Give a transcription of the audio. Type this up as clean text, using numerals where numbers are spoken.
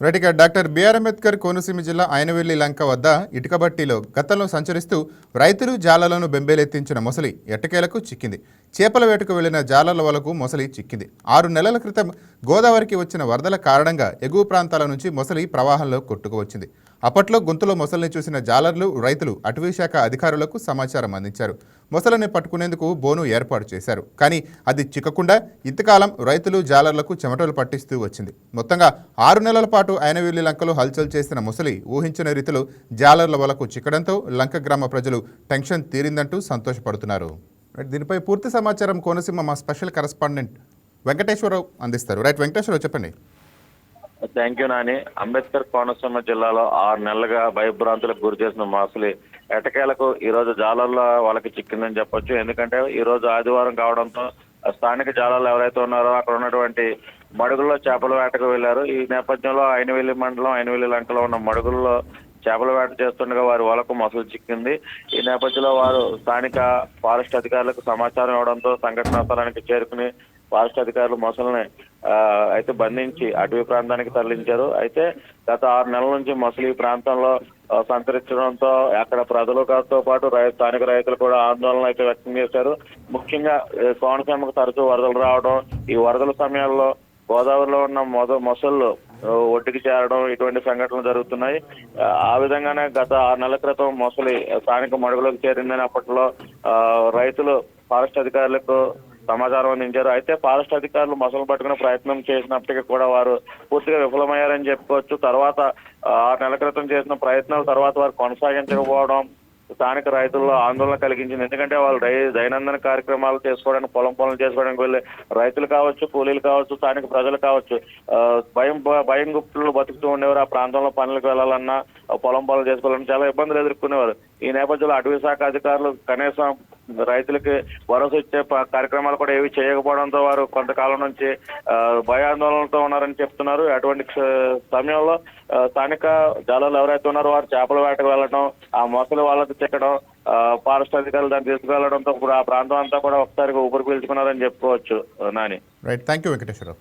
Right ఇక doctor BR Ambedkar Konaseema జిల్లా ఆయనవెల్లి లంక వద్ద ఇటుకబట్టిలో గతంలో సంచరిస్తూ రైతులు జాలలను బెంబేలెత్తించిన మొసలి ఎట్టకేలకు చిక్కింది. చేపల వేటకు వెళ్లిన జాలల వలకు మొసలి చిక్కింది. 6 నెలల క్రితం గోదావరికి వచ్చిన వరదల కారణంగా ఎగువ ప్రాంతాల నుంచి మొసలి ప్రవాహంలో కొట్టుకువచ్చింది. అప్పట్లో గొంతులో మొసలిని చూసిన జాలర్లు రైతులు అటవీశాఖ అధికారులకు సమాచారం అందించారు. మొసలిని పట్టుకునేందుకు బోను ఏర్పాటు చేశారు. కానీ అది చిక్కకుండా ఇంతకాలం రైతులు జాలర్లకు చెమటలు పట్టిస్తూ వచ్చింది. మొత్తంగా 6 నెలల పాటు ఆయనవెల్లి లంకలో హల్చల్ చేసిన మొసలి ఊహించిన రీతిలో జాలర్ల వలకు చిక్కడంతో లంక గ్రామ ప్రజలు టెన్షన్ తీరిందంటూ సంతోషపడుతున్నారు. దీనిపై పూర్తి సమాచారం కోనసీమ మా స్పెషల్ కరెస్పాండెంట్ వెంకటేశ్వరరావు అందిస్తారు. రైట్ వెంకటేశ్వరరావు, చెప్పండి. Thank you Nani. అంబేద్కర్ కోనసీమ జిల్లాలో 6 నెలలుగా భయభ్రాంతులకు గురి చేసిన మొసలి ఎటకేలకు ఈ రోజు జాలర్ల వాళ్ళకి చిక్కిందని చెప్పొచ్చు. ఎందుకంటే ఈ రోజు ఆదివారం కావడంతో స్థానిక జాలర్లు ఎవరైతే ఉన్నారో అక్కడ ఉన్నటువంటి మడుగుల్లో చేపల వేటకు వెళ్లారు. ఈ నేపథ్యంలో అయినవెల్లి మండలం అయినవెల్లి లంకలో ఉన్న మడుగుల్లో చేపల వేట చేస్తుండగా వారి వలకు మొసలు చిక్కింది. ఈ నేపథ్యంలో వారు స్థానిక ఫారెస్ట్ అధికారులకు సమాచారం ఇవ్వడంతో సంఘటనా స్థలానికి చేరుకుని ఫారెస్ట్ అధికారులు మొసలిని అయితే బంధించి అటవీ ప్రాంతానికి తరలించారు. అయితే గత 6 నెలల నుంచి మొసలి ఈ ప్రాంతంలో సంచరించడంతో అక్కడ ప్రజలతో పాటు స్థానిక రైతులు కూడా ఆందోళన అయితే వ్యక్తం చేశారు. ముఖ్యంగా కోనసీమకు తరచూ వరదలు రావడం, ఈ వరదల సమయాల్లో గోదావరిలో ఉన్న మొసళ్ళు ఒడ్డుకి చేరడం, ఇటువంటి సంఘటనలు జరుగుతున్నాయి. ఆ విధంగానే గత 6 నెలల క్రితం మొసలి స్థానిక మడుగులోకి చేరిందని అప్పట్లో రైతులు ఫారెస్ట్ అధికారులకు సమాచారం అందించారు. అయితే ఫారెస్ట్ అధికారులు మొసలు పట్టుకునే ప్రయత్నం చేసినప్పటికీ కూడా వారు పూర్తిగా విఫలమయ్యారని చెప్పుకోవచ్చు. తర్వాత 6 నెలల క్రితం చేసిన ప్రయత్నాల తర్వాత వారు కొనసాగించకపోవడం స్థానిక రైతుల్లో ఆందోళన కలిగించింది. ఎందుకంటే వాళ్ళు దైనందిన కార్యక్రమాలు చేసుకోవడానికి పొలం పనులు చేసుకోవడానికి వెళ్ళే రైతులు కావచ్చు, కూలీలు కావచ్చు, స్థానిక ప్రజలు కావచ్చు భయం గుప్తులు బతుకుతూ ఉండేవారు. ఆ ప్రాంతంలో పనులకు వెళ్ళాలన్నా పొలం పనులు చేసుకోవాలన్నా చాలా ఇబ్బందులు ఎదుర్కొనేవారు. ఈ నేపథ్యంలో అటవీ శాఖ అధికారులు కనీసం రైతులకి భరోసా ఇచ్చే కార్యక్రమాలు కూడా ఏవి చేయకపోవడంతో వారు కొంతకాలం నుంచి భయాందోళనలతో ఉన్నారని చెప్తున్నారు. అటువంటి సమయంలో స్థానిక జాలర్లు ఎవరైతే ఉన్నారో వారు చేపల వేటకు వెళ్ళడం, ఆ మొసలి వాళ్ళకి చిక్కడం, ఫారెస్ట్ అధికారులు దాన్ని తీసుకువెళ్లడంతో ఇప్పుడు ఆ ప్రాంతం అంతా కూడా ఒకసారిగా ఊపిరి పీల్చుకున్నారని చెప్పుకోవచ్చు. Nani. Right, thank you Venkateswararao.